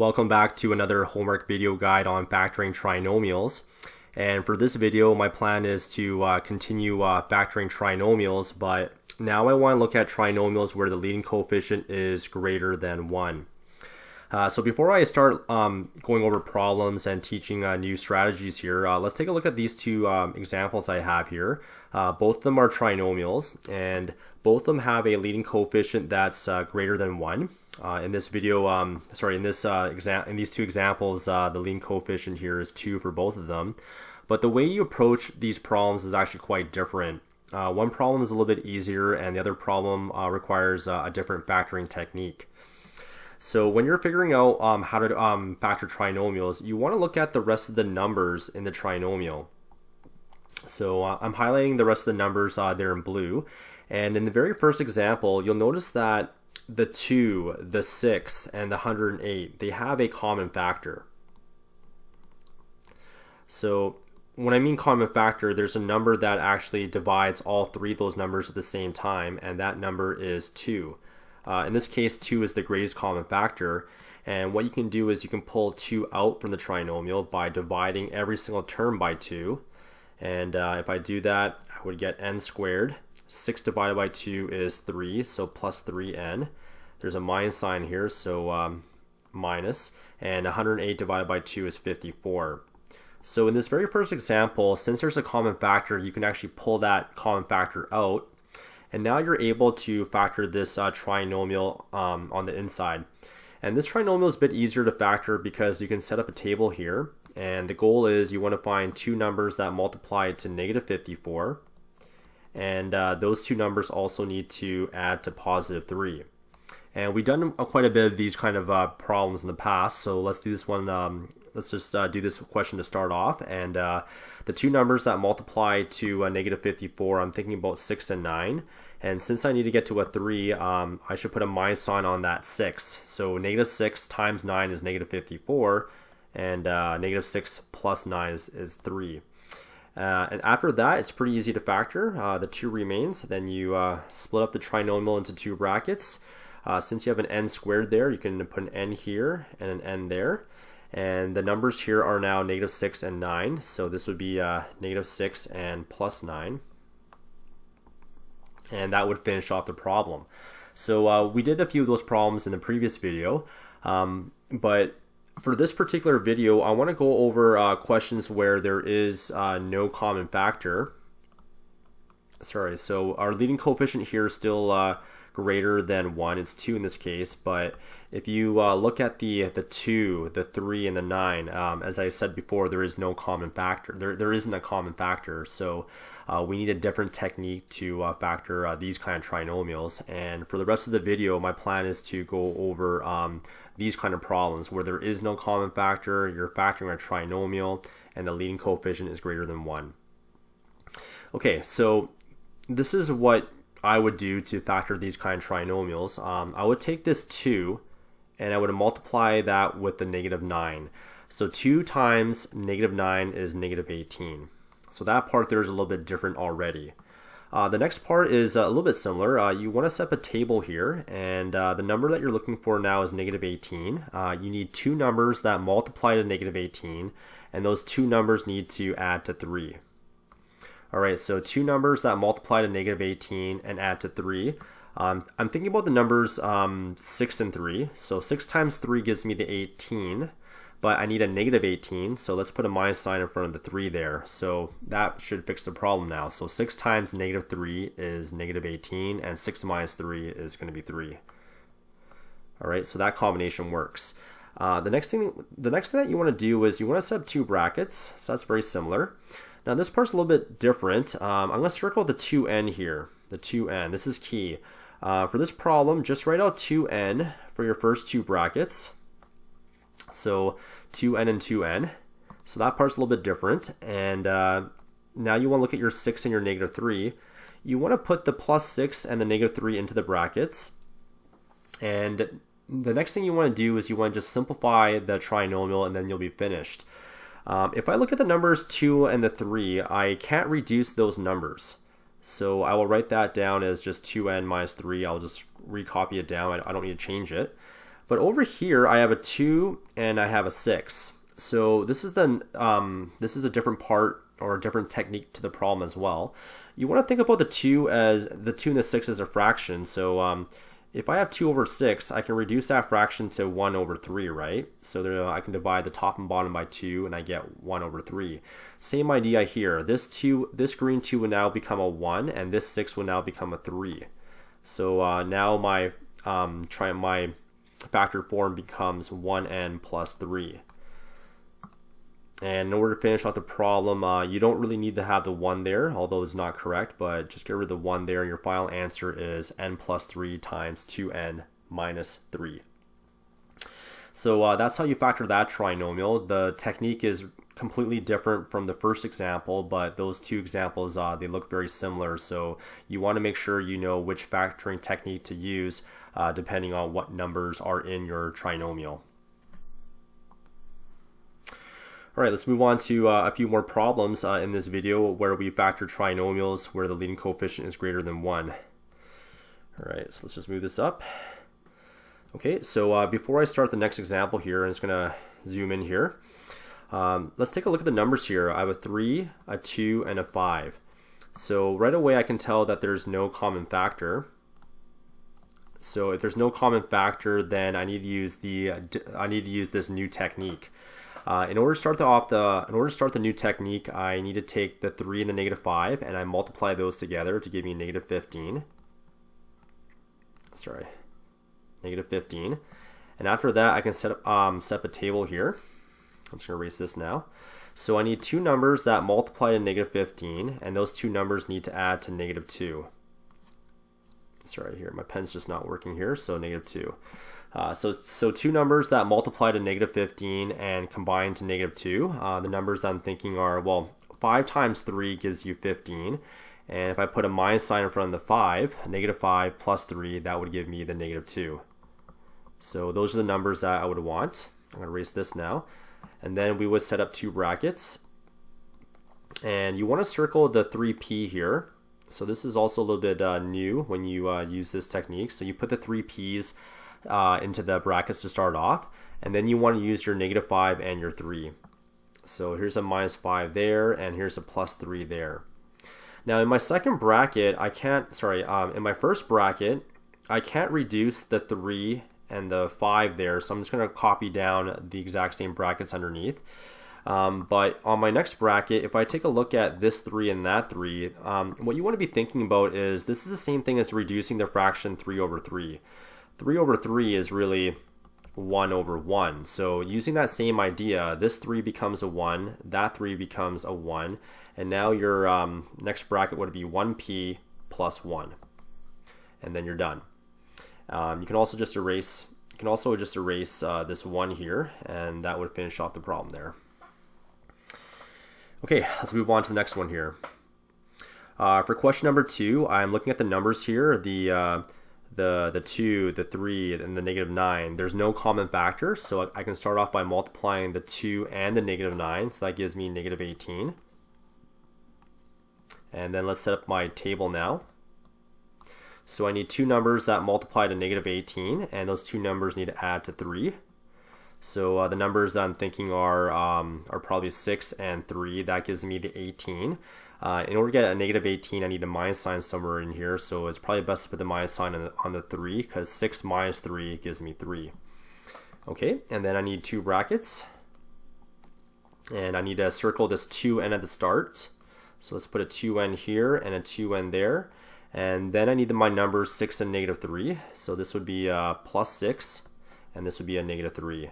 Welcome back to another homework video guide on factoring trinomials. And for this video, my plan is to continue factoring trinomials, but now I want to look at trinomials where the leading coefficient is greater than 1. So before I start going over problems and teaching new strategies here, let's take a look at these two examples I have here. Both of them are trinomials, and both of them have a leading coefficient that's greater than 1. In this video, in these two examples, the leading coefficient here is 2 for both of them. But the way you approach these problems is actually quite different. One problem is a little bit easier, and the other problem requires a different factoring technique. So when you're figuring out how to factor trinomials, you want to look at the rest of the numbers in the trinomial. So I'm highlighting the rest of the numbers there in blue. And in the very first example, you'll notice that the 2, the 6, and the 108, they have a common factor. So when I mean common factor, there's a number that actually divides all three of those numbers at the same time, and that number is 2. In this case, 2 is the greatest common factor, and what you can do is you can pull 2 out from the trinomial by dividing every single term by 2. And if I do that, I would get n squared. 6 divided by 2 is 3, so plus 3n. There's a minus sign here, so minus. And 108 divided by 2 is 54. So in this very first example, since there's a common factor, you can actually pull that common factor out. And now you're able to factor this trinomial on the inside. And this trinomial is a bit easier to factor because you can set up a table here. And the goal is you want to find two numbers that multiply to negative 54. And those two numbers also need to add to positive 3. And we've done quite a bit of these kind of problems in the past. So let's do this one. Let's just do this question to start off. And the two numbers that multiply to negative 54, I'm thinking about 6 and 9. And since I need to get to a 3, I should put a minus sign on that 6. So negative 6 times 9 is negative 54. And negative 6 plus 9 is 3. And after that, it's pretty easy to factor. The 2 remains. Then you split up the trinomial into 2 brackets. Since you have an n squared there, you can put an n here and an n there. And the numbers here are now negative 6 and 9. So this would be negative 6 and plus 9. And that would finish off the problem. So we did a few of those problems in the previous video. But for this particular video, I want to go over questions where there is no common factor. So our leading coefficient here is still greater than 1. It's 2 in this case, but if you look at the 2, the 3, and the 9, as I said before, there is no common factor. There isn't a common factor, so we need a different technique to factor these kind of trinomials. And for the rest of the video, my plan is to go over these kind of problems where there is no common factor, you're factoring a trinomial, and the leading coefficient is greater than 1. Okay, so this is what I would do to factor these kind of trinomials. I would take this 2 and I would multiply that with the negative 9. So 2 times negative 9 is negative 18. So that part there is a little bit different already. The next part is a little bit similar. You want to set up a table here, and the number that you're looking for now is negative 18. You need two numbers that multiply to negative 18, and those two numbers need to add to 3. Alright, so two numbers that multiply to negative 18 and add to 3. I'm thinking about the numbers 6 and 3. So 6 times 3 gives me the 18, but I need a negative 18, so let's put a minus sign in front of the 3 there. So that should fix the problem now. So 6 times negative 3 is negative 18, and 6 minus 3 is going to be 3. Alright, so that combination works. The next thing that you want to do is you want to set up 2 brackets, so that's very similar. Now this part's a little bit different. I'm going to circle the 2n here, the 2n. This is key. For this problem, just write out 2n for your first 2 brackets. So 2n and 2n. So that part's a little bit different. And now you want to look at your 6 and your negative 3. You want to put the plus 6 and the negative 3 into the brackets. And the next thing you want to do is you want to just simplify the trinomial, and then you'll be finished. If I look at the numbers 2 and the 3, I can't reduce those numbers. So I will write that down as just 2n minus 3. I'll just recopy it down. I don't need to change it. But over here, I have a 2 and I have a 6. So this is a different part or a different technique to the problem as well. You want to think about the 2 and the 6 as a fraction. So if I have 2 over 6, I can reduce that fraction to 1 over 3, right? So there, I can divide the top and bottom by 2 and I get 1 over 3. Same idea here. This green 2 will now become a 1 and this 6 will now become a 3. So now my factor form becomes 1n plus 3. And in order to finish off the problem, you don't really need to have the 1 there, although it's not correct, but just get rid of the 1 there and your final answer is n plus 3 times 2n minus 3. So that's how you factor that trinomial. The technique is completely different from the first example, but those two examples, they look very similar. So you want to make sure you know which factoring technique to use depending on what numbers are in your trinomial. All right, let's move on to a few more problems in this video where we factor trinomials where the leading coefficient is greater than 1. All right, so let's just move this up. Okay, so before I start the next example here, I'm just going to zoom in here. Let's take a look at the numbers here. I have a 3, a 2, and a 5. So right away I can tell that there's no common factor. So if there's no common factor, then I need to use this new technique. In order to start the new technique, I need to take the 3 and the negative 5 and I multiply those together to give me negative 15. Sorry, negative 15. And after that, I can set up a table here. I'm just going to erase this now. So I need two numbers that multiply to negative 15, and those two numbers need to add to negative 2. Sorry, here, my pen's just not working here, so negative 2. So two numbers that multiply to negative 15 and combine to negative 2. The numbers I'm thinking are, well, 5 times 3 gives you 15. And if I put a minus sign in front of the 5, negative 5 plus 3, that would give me the negative 2. So those are the numbers that I would want. I'm going to erase this now. And then we would set up two brackets. And you want to circle the 3p here. So this is also a little bit new when you use this technique. So you put the 3p's into the brackets to start off, and then you want to use your negative 5 and your 3. So here's a minus 5 there, and here's a plus 3 there. Now in my second bracket, in my first bracket, I can't reduce the 3 and the 5 there, so I'm just going to copy down the exact same brackets underneath. But on my next bracket, if I take a look at this 3 and that 3, what you want to be thinking about is this is the same thing as reducing the fraction 3 over 3. 3 over 3 is really 1 over 1. So using that same idea, this 3 becomes a 1, that 3 becomes a 1, and now your next bracket would be 1p plus 1. And then you're done. You can also just erase this 1 here, and that would finish off the problem there. Okay, let's move on to the next one here. For question number 2, I'm looking at the numbers here, the 2, the 3, and the negative 9. There's no common factor, so I can start off by multiplying the 2 and the negative 9, so that gives me negative 18. And then let's set up my table now. So I need two numbers that multiply to negative 18, and those two numbers need to add to 3. So the numbers that I'm thinking are probably 6 and 3. That gives me the 18. In order to get a negative 18, I need a minus sign somewhere in here, so it's probably best to put the minus sign on the 3, because 6 minus 3 gives me 3. Okay, and then I need two brackets, and I need to circle this 2n at the start. So let's put a 2n here and a 2n there, and then I need my numbers 6 and negative 3. So this would be plus 6, and this would be a negative 3.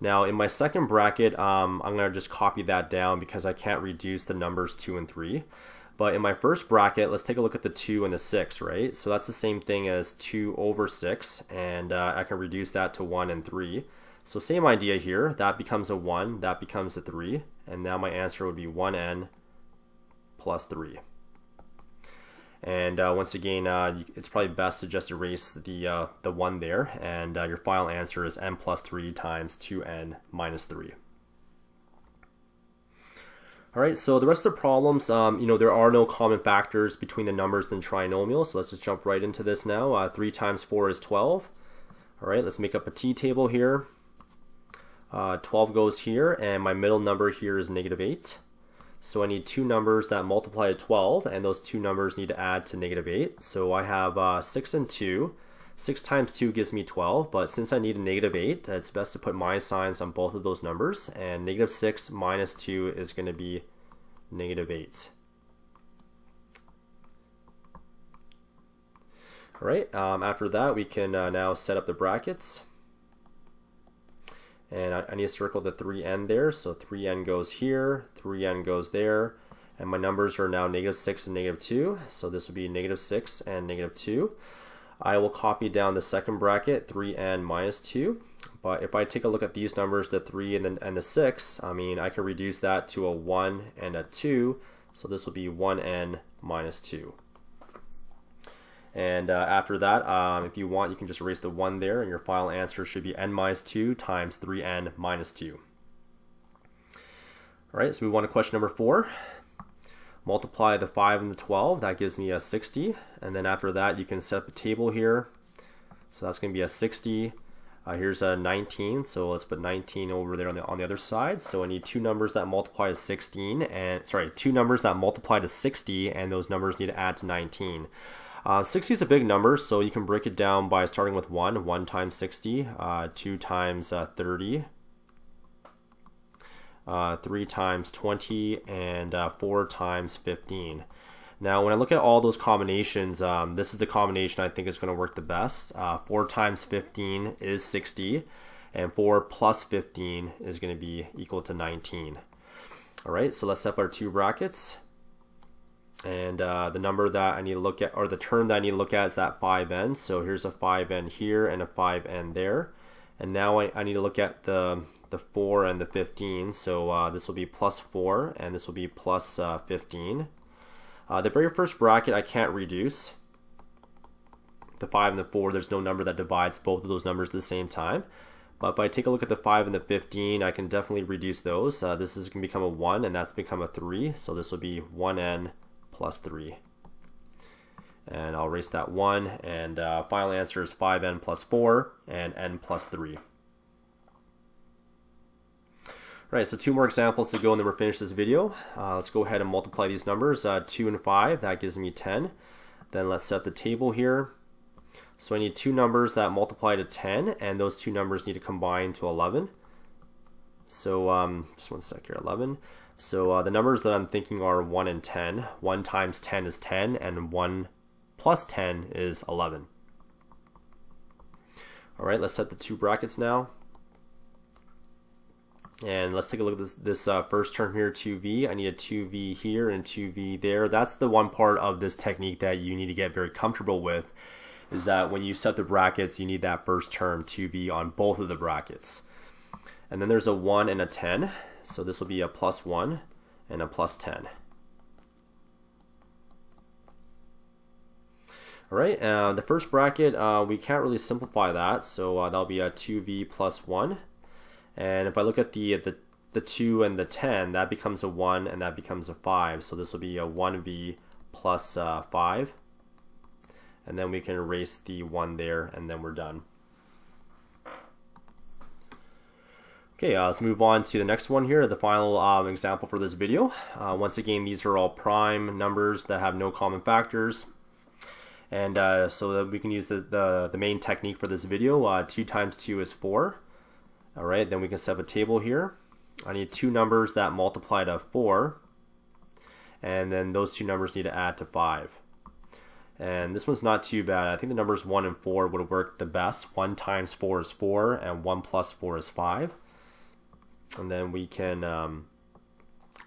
Now in my second bracket, I'm going to just copy that down because I can't reduce the numbers 2 and 3. But in my first bracket, let's take a look at the 2 and the 6, right? So that's the same thing as 2 over 6, and I can reduce that to 1 and 3. So same idea here, that becomes a 1, that becomes a 3, and now my answer would be 1n plus 3. And once again, it's probably best to just erase the 1 there, and your final answer is n plus 3 times 2n minus 3. All right, so the rest of the problems, there are no common factors between the numbers in the trinomial, so let's just jump right into this now. 3 times 4 is 12. All right, let's make up a t-table here. 12 goes here, and my middle number here is -8. So I need two numbers that multiply to 12, and those two numbers need to add to -8. So I have 6 and 2. 6 times 2 gives me 12, but since I need a -8, it's best to put minus signs on both of those numbers, and -6 minus 2 is going to be -8. All right, after that we can now set up the brackets. And I need to circle the 3n there, so 3n goes here, 3n goes there, and my numbers are now -6 and -2, so this will be -6 and -2. I will copy down the second bracket, 3n minus 2, but if I take a look at these numbers, the 3 and the 6, I mean, I can reduce that to a 1 and a 2, so this will be 1n minus 2. And after that, if you want, you can just erase the 1 there, and your final answer should be n minus 2 times 3n minus 2. All right, so we move on to question number 4. Multiply the 5 and the 12, that gives me a 60. And then after that, you can set up a table here. So that's going to be a 60. Here's a 19, so let's put 19 over there on the other side. So I need two numbers that multiply to 16, and two numbers that multiply to 60, and those numbers need to add to 19. 60 is a big number, so you can break it down by starting with 1. 1 times 60, 2 times 30, 3 times 20, and 4 times 15. Now, when I look at all those combinations, this is the combination I think is going to work the best. 4 times 15 is 60, and 4 plus 15 is going to be equal to 19. All right, so let's set up our two brackets. And the number that I need to look at, or the term that I need to look at, is that 5n. So here's a 5n here and a 5n there. And now I need to look at the 4 and the 15. So this will be plus 4, and this will be plus 15. The very first bracket I can't reduce. The 5 and the 4, there's no number that divides both of those numbers at the same time. But if I take a look at the 5 and the 15, I can definitely reduce those. This is going to become a 1, and that's become a 3. So this will be 1n plus 3. And I'll erase that 1, and final answer is 5n plus 4 and n plus 3. Alright, so two more examples to go, and then we're finished this video. Let's go ahead and multiply these numbers. 2 and 5, that gives me 10. Then let's set the table here. So I need two numbers that multiply to 10, and those two numbers need to combine to 11. So just one sec here, 11. So the numbers that I'm thinking are 1 and 10. 1 times 10 is 10, and 1 plus 10 is 11. All right, let's set the two brackets now. And let's take a look at this first term here, 2v. I need a 2v here and 2v there. That's the one part of this technique that you need to get very comfortable with, is that when you set the brackets, you need that first term, 2v, on both of the brackets. And then there's a 1 and a 10. So this will be a plus 1 and a plus 10. All right, the first bracket, we can't really simplify that, so that'll be a 2v plus 1. And if I look at the 2 and the 10, that becomes a 1 and that becomes a 5. So this will be a 1v plus 5. And then we can erase the 1 there, and then we're done. Okay, let's move on to the next one here, the final example for this video. Once again, these are all prime numbers that have no common factors. And so that we can use the main technique for this video. 2 times 2 is 4. All right, then we can set up a table here. I need two numbers that multiply to 4. And then those two numbers need to add to 5. And this one's not too bad. I think the numbers 1 and 4 would work the best. 1 times 4 is 4, and 1 plus 4 is 5. And then we can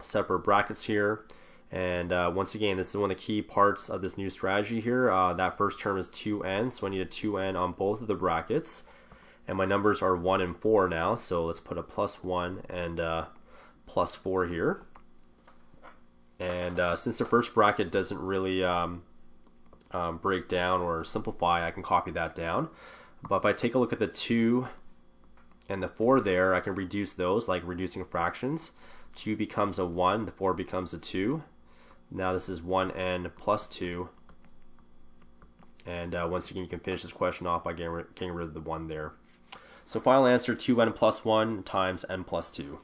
separate brackets here. And once again, this is one of the key parts of this new strategy here. That first term is 2n, so I need a 2n on both of the brackets. And my numbers are 1 and 4 now, so let's put a plus 1 and plus 4 here. And since the first bracket doesn't really break down or simplify, I can copy that down. But if I take a look at the 2 and the 4 there, I can reduce those, like reducing fractions. 2 becomes a 1, the 4 becomes a 2. Now this is 1n plus 2, And once again, you can finish this question off by getting rid of the 1 there. So final answer, 2n plus 1 times n plus 2.